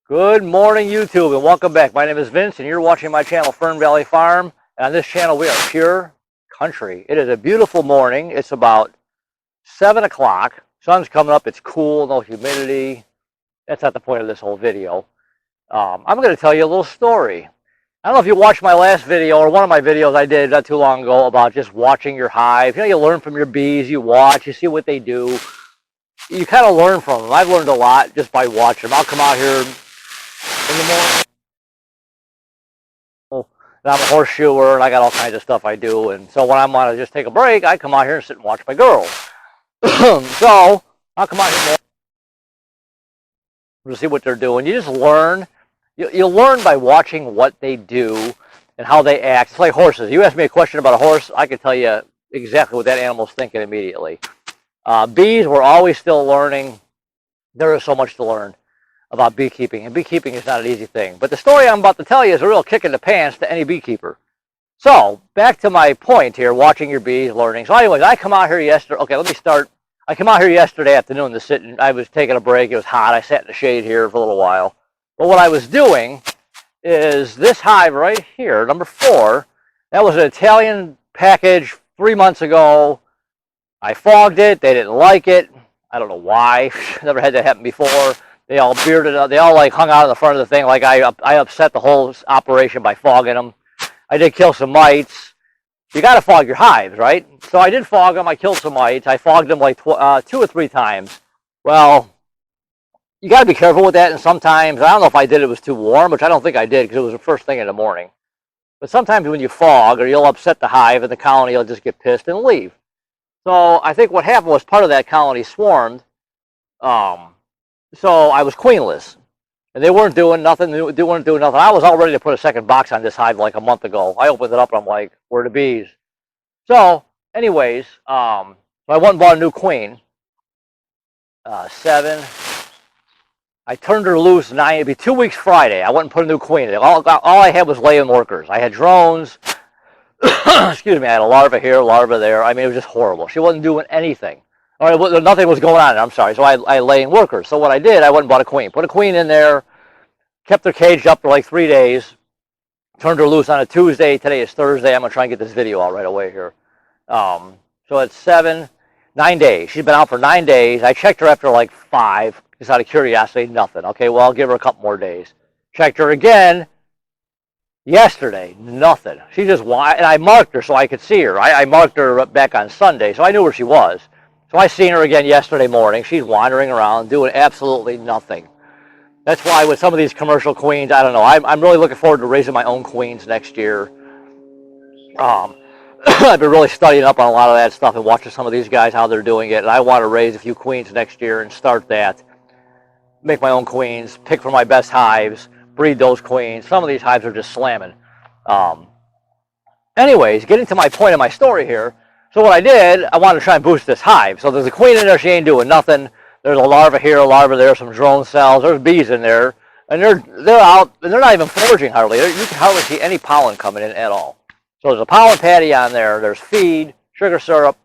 Good morning, YouTube, and welcome back. My name is Vince, and you're watching my channel, Fern Valley Farm. And on this channel, we are pure country. It is a beautiful morning. It's about 7 o'clock. Sun's coming up. It's cool, no humidity. That's not the point of this whole video. I'm going to tell you a little story. I don't know if you watched my last video or one of my videos I did not too long ago about just watching your hive. You know, you learn from your bees. You watch. You see what they do. You kind of learn from them. I've learned a lot just by watching them. I'll come out here in the morning. And I'm a horseshoer, and I got all kinds of stuff I do. And so when I want to just take a break, I come out here and sit and watch my girls. So I'll come out here to see what they're doing. You just learn. You learn by watching what they do and how they act. It's like horses. You ask me a question about a horse, I can tell you exactly what that animal's thinking immediately. Bees, we're always still learning. There is so much to learn about beekeeping, and beekeeping is not an easy thing. But the story I'm about to tell you is a real kick in the pants to any beekeeper. So back to my point here, watching your bees, learning. So anyways, I come out here yesterday. Okay, let me start. I come out here yesterday afternoon to sit, and I was taking a break. It was hot. I sat in the shade here for a little while. But what I was doing is this hive right here, number 4. That was an Italian package 3 months ago. I fogged it. They didn't like it. I don't know why. Never had that happen before. They all bearded up. They all like hung out in the front of the thing. Like I upset the whole operation by fogging them. I did kill some mites. You got to fog your hives, right? So I did fog them. I killed some mites. I fogged them like 2 or 3 times. Well, you got to be careful with that. And sometimes, I don't know if I did it was too warm, which I don't think I did because it was the first thing in the morning. But sometimes when you fog, or you'll upset the hive and the colony will just get pissed and leave. So I think what happened was part of that colony swarmed. So I was queenless, and they weren't doing nothing. They weren't doing nothing. I was all ready to put a second box on this hive like a month ago. I opened it up, and I'm like, where are the bees? So anyways, so I went and bought a new queen. 7. I turned her loose 9. It'd be 2 weeks Friday. I went and put a new queen in. All I had was laying workers. I had drones. Excuse me. I had a larva here, a larva there. I mean, it was just horrible. She wasn't doing anything. Or nothing was going on. I'm sorry. So I lay in workers. So what I did, I went and bought a queen. Put a queen in there. Kept her caged up for like 3 days. Turned her loose on a Tuesday. Today is Thursday. I'm going to try and get this video out right away here. So it's 9 days. She's been out for 9 days. I checked her after like 5. Just out of curiosity, nothing. Okay, well, I'll give her a couple more days. Checked her again yesterday, nothing. She just, and I marked her so I could see her. I marked her back on Sunday, so I knew where she was. So I seen her again yesterday morning. She's wandering around doing absolutely nothing. That's why with some of these commercial queens, I don't know. I'm really looking forward to raising my own queens next year. I've been really studying up on a lot of that stuff and watching some of these guys, how they're doing it. And I want to raise a few queens next year and start that. Make my own queens, pick from my best hives, breed those queens. Some of these hives are just slamming. Anyways, getting to my point of my story here. So what I did, I wanted to try and boost this hive. So there's a queen in there, she ain't doing nothing. There's a larva here, a larva there, some drone cells. There's bees in there. And they're out, and they're not even foraging hardly. You can hardly see any pollen coming in at all. So there's a pollen patty on there. There's feed, sugar syrup.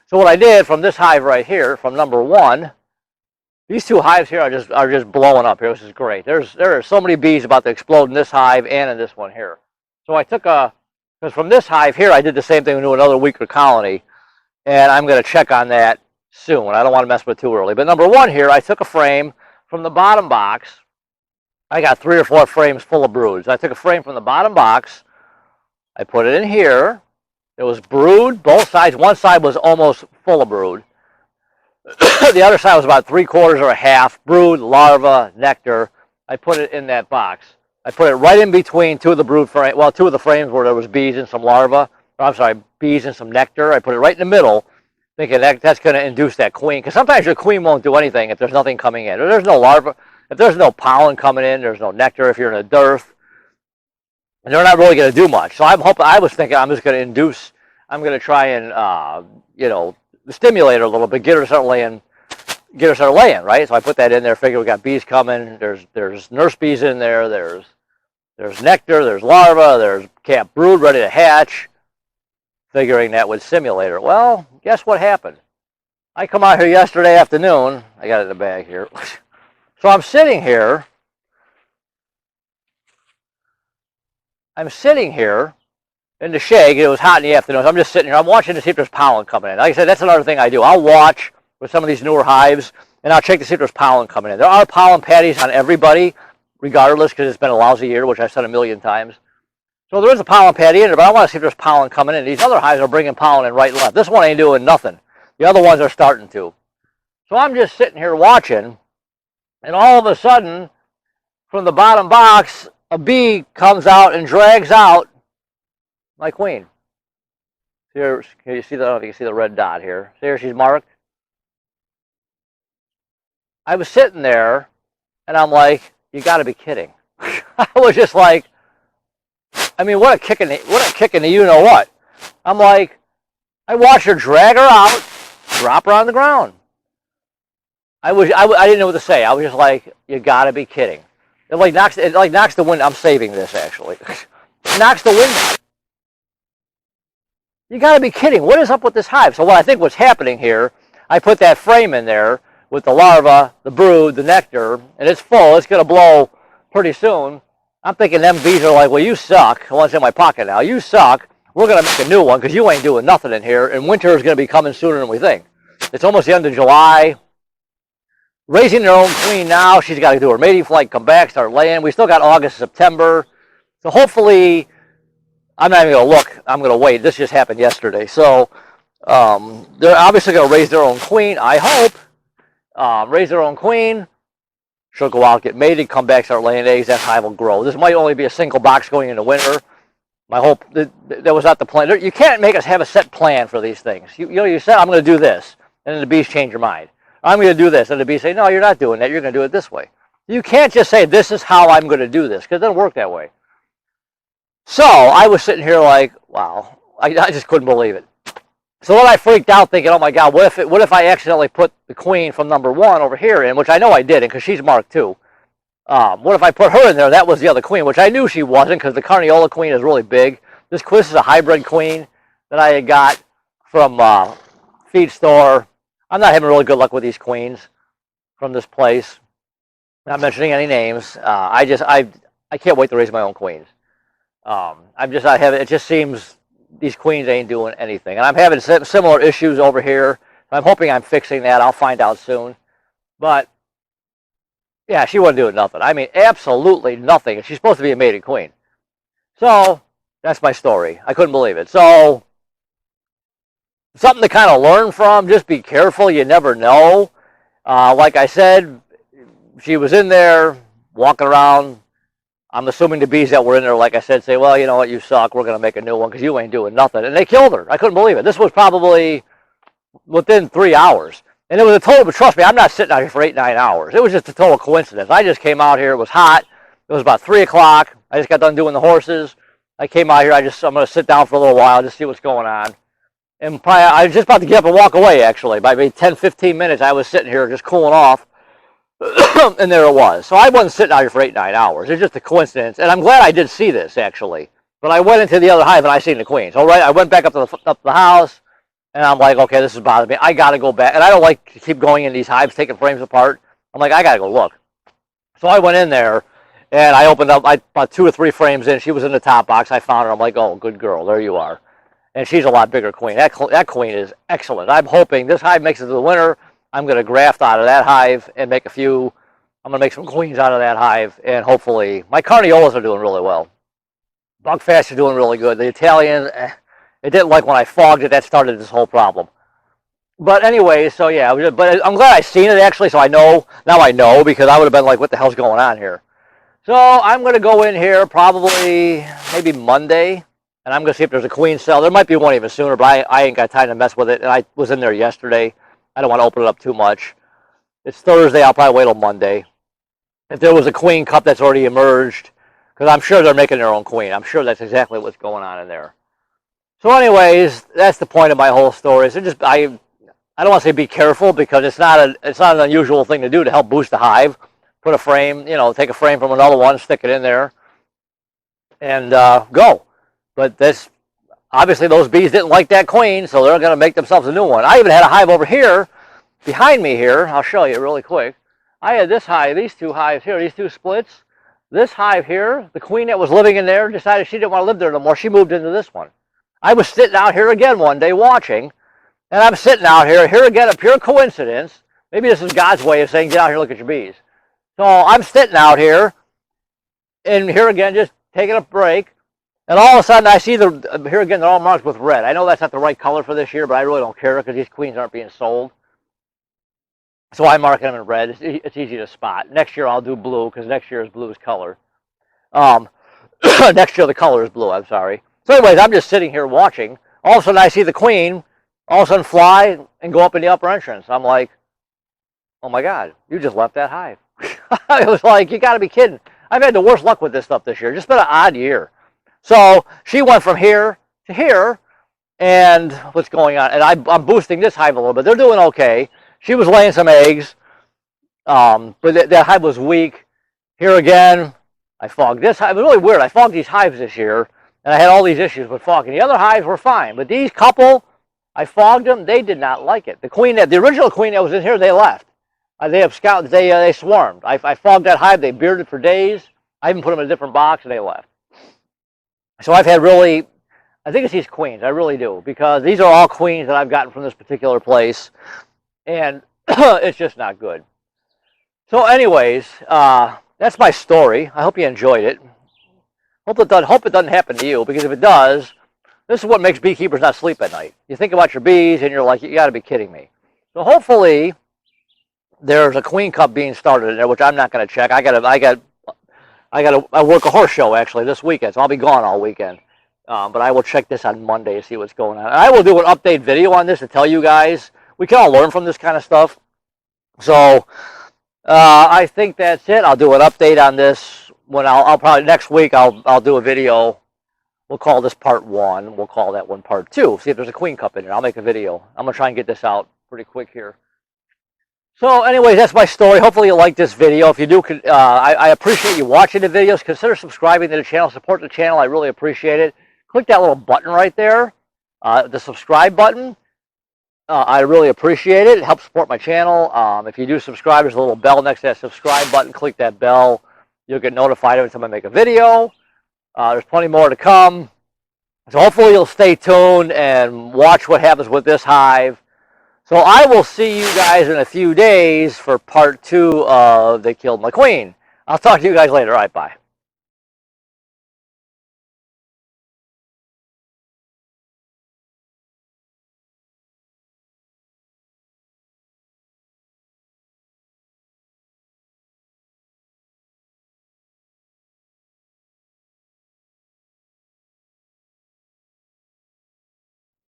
So what I did from this hive right here, from number 1, these 2 hives here are just blowing up here. This is great. There are so many bees about to explode in this hive and in this one here. So I took because from this hive here, I did the same thing to another weaker colony, and I'm going to check on that soon. I don't want to mess with it too early. But number 1 here, I took a frame from the bottom box. I got 3 or 4 frames full of broods. I took a frame from the bottom box. I put it in here. It was brood, both sides. One side was almost full of brood. The other side was about 3/4 or a half brood, larva, nectar. I put it in that box. I put it right in between 2 of the brood frames. Well, 2 of the frames where there was bees and some larva. I'm sorry, bees and some nectar. I put it right in the middle, thinking that's going to induce that queen. Because sometimes your queen won't do anything if there's nothing coming in. Or there's no larva. If there's no pollen coming in, there's no nectar. If you're in a dearth, and they're not really going to do much. So I was thinking I'm just going to induce. I'm going to try and stimulate her a little bit, get her start laying, right? So I put that in there. Figure we got bees coming. There's nurse bees in there. There's nectar. There's larva. There's calf brood ready to hatch. Figuring that would stimulate her. Well, guess what happened? I come out here yesterday afternoon. I got it in the bag here. So I'm sitting here I'm sitting here in the shade. It was hot in the afternoon. So I'm just sitting here. I'm watching to see if there's pollen coming in. Like I said, that's another thing I do. I'll watch with some of these newer hives, and I'll check to see if there's pollen coming in. There are pollen patties on everybody, regardless, because it's been a lousy year, which I've said a million times. So there is a pollen patty in there, but I want to see if there's pollen coming in. These other hives are bringing pollen in right and left. This one ain't doing nothing. The other ones are starting to. So I'm just sitting here watching, and all of a sudden, from the bottom box, a bee comes out and drags out my queen. Here, can you see the? I don't know if you can see the red dot here. See here, she's marked. I was sitting there, and I'm like, "You got to be kidding!" I was just like, I mean, what a kick in the you know what? I'm like, I watched her drag her out, drop her on the ground. I didn't know what to say. I was just like, you gotta be kidding. It knocks the wind. I'm saving this actually. It knocks the wind out. You gotta be kidding. What is up with this hive? So what I think what's happening here, I put that frame in there with the larva, the brood, the nectar, and it's full. It's gonna blow pretty soon. I'm thinking them bees are like, well, you suck. One's in my pocket now. You suck. We're going to make a new one because you ain't doing nothing in here, and winter is going to be coming sooner than we think. It's almost the end of July. Raising their own queen now. She's got to do her mating flight, come back, start laying. We still got August, September. So hopefully, I'm not even going to look. I'm going to wait. This just happened yesterday. So they're obviously going to raise their own queen, I hope. Raise their own queen. She'll go out, get mated, come back, start laying eggs. That hive will grow. This might only be a single box going into winter. My hope, that was not the plan. You can't make us have a set plan for these things. You said, I'm going to do this, and then the bees change your mind. I'm going to do this, and the bees say, no, you're not doing that. You're going to do it this way. You can't just say, this is how I'm going to do this, because it doesn't work that way. So I was sitting here like, wow, I just couldn't believe it. So then I freaked out thinking, oh my God, what if I accidentally put the queen from number 1 over here in, which I know I didn't because she's marked too. What if I put her in there? That was the other queen, which I knew she wasn't because the Carniola queen is really big. This is a hybrid queen that I had got from feed store. I'm not having really good luck with these queens from this place. Not mentioning any names. I can't wait to raise my own queens. I'm just not having. It just seems these queens ain't doing anything, and I'm having similar issues over here. I'm hoping I'm fixing that. I'll find out soon. But yeah, she wasn't doing nothing. I mean, absolutely nothing. And she's supposed to be a mated queen. So that's my story. I couldn't believe it. So something to kind of learn from. Just be careful. You never know. Like I said, she was in there walking around. I'm assuming the bees that were in there, like I said, say, well, you know what, you suck. We're going to make a new one because you ain't doing nothing. And they killed her. I couldn't believe it. This was probably within 3 hours. And it was a total, but trust me, I'm not sitting out here for 8, 9 hours. It was just a total coincidence. I just came out here. It was hot. It was about 3 o'clock. I just got done doing the horses. I came out here. I'm going to sit down for a little while, just see what's going on. And probably, I was just about to get up and walk away, actually. By maybe 10, 15 minutes, I was sitting here just cooling off. And there it was. So I wasn't sitting out here for 8, 9 hours. It's just a coincidence. And I'm glad I did see this, actually. But I went into the other hive and I seen the queens. All right, I went back up to the house. And I'm like, okay, this is bothering me. I got to go back. And I don't like to keep going in these hives, taking frames apart. I'm like, I got to go look. So I went in there. And I opened up, about 2 or 3 frames in. She was in the top box. I found her. I'm like, oh, good girl. There you are. And she's a lot bigger queen. That queen is excellent. I'm hoping this hive makes it to the winter. I'm going to graft out of that hive and make a few. I'm going to make some queens out of that hive. And hopefully, my Carniolas are doing really well. Buckfast are doing really good. The Italians, it didn't like when I fogged it. That started this whole problem. But anyway, so yeah. But I'm glad I seen it, actually, so I know. Now I know, because I would have been like, what the hell's going on here? So I'm going to go in here probably maybe Monday. And I'm going to see if there's a queen cell. There might be one even sooner, but I ain't got time to mess with it. And I was in there yesterday. I don't want to open it up too much. It's Thursday. I'll probably wait till Monday. If there was a queen cup that's already emerged, because I'm sure they're making their own queen. I'm sure that's exactly what's going on in there. So anyways, that's the point of my whole story. So just I don't want to say be careful, because it's not an unusual thing to do to help boost the hive. Put a frame, take a frame from another one, stick it in there, and go. But this, obviously those bees didn't like that queen, so they're going to make themselves a new one. I even had a hive over here, behind me here. I'll show you really quick. I had this hive, these 2 hives here, these 2 splits. this hive here, the queen that was living in there decided she didn't want to live there no more. She moved into this one. I was sitting out here again one day watching, and I'm sitting out here again, a pure coincidence. Maybe this is God's way of saying, get out here, look at your bees. So I'm sitting out here, and here again, just taking a break, and all of a sudden I see here again, they're all marked with red. I know that's not the right color for this year, but I really don't care because these queens aren't being sold. So I'm marking them in red. It's easy to spot. Next year I'll do blue because next year's blue's color. Next year the color is blue, I'm sorry. So anyways, I'm just sitting here watching. All of a sudden I see the queen all of a sudden fly and go up in the upper entrance. I'm like, oh my God, you just left that hive. It was like, you got to be kidding. I've had the worst luck with this stuff this year. Just been an odd year. So she went from here to here, and what's going on? And I'm boosting this hive a little bit. They're doing okay. She was laying some eggs, but that hive was weak. Here again, I fogged this hive. It was really weird. I fogged these hives this year, and I had all these issues with fogging. The other hives were fine, but these couple, I fogged them. They did not like it. The original queen that was in here, they left. They have scouted. They swarmed. I fogged that hive. They bearded for days. I even put them in a different box, and they left. So I've had really, I think it's these queens. I really do, because these are all queens that I've gotten from this particular place, and it's just not good. So anyways, that's my story. I hope you enjoyed it. Hope it doesn't happen to you, because if it does, this is what makes beekeepers not sleep at night. You think about your bees, and you're like, you got to be kidding me. So hopefully, there's a queen cup being started in there, which I'm not going to check. I work a horse show actually this weekend, so I'll be gone all weekend. But I will check this on Monday to see what's going on. And I will do an update video on this to tell you guys. We can all learn from this kind of stuff. So I think that's it. I'll do an update on this when I'll probably next week. I'll do a video. We'll call this part 1. We'll call that one part 2. See if there's a queen cup in there. I'll make a video. I'm gonna try and get this out pretty quick here. So anyways, that's my story. Hopefully you like this video. If you do, I appreciate you watching the videos. Consider subscribing to the channel. Support the channel. I really appreciate it. Click that little button right there, the subscribe button. I really appreciate it. It helps support my channel. If you do subscribe, there's a little bell next to that subscribe button. Click that bell. You'll get notified every time I make a video. There's plenty more to come. So hopefully you'll stay tuned and watch what happens with this hive. So I will see you guys in a few days for part 2 of They Killed My Queen. I'll talk to you guys later. All right, bye.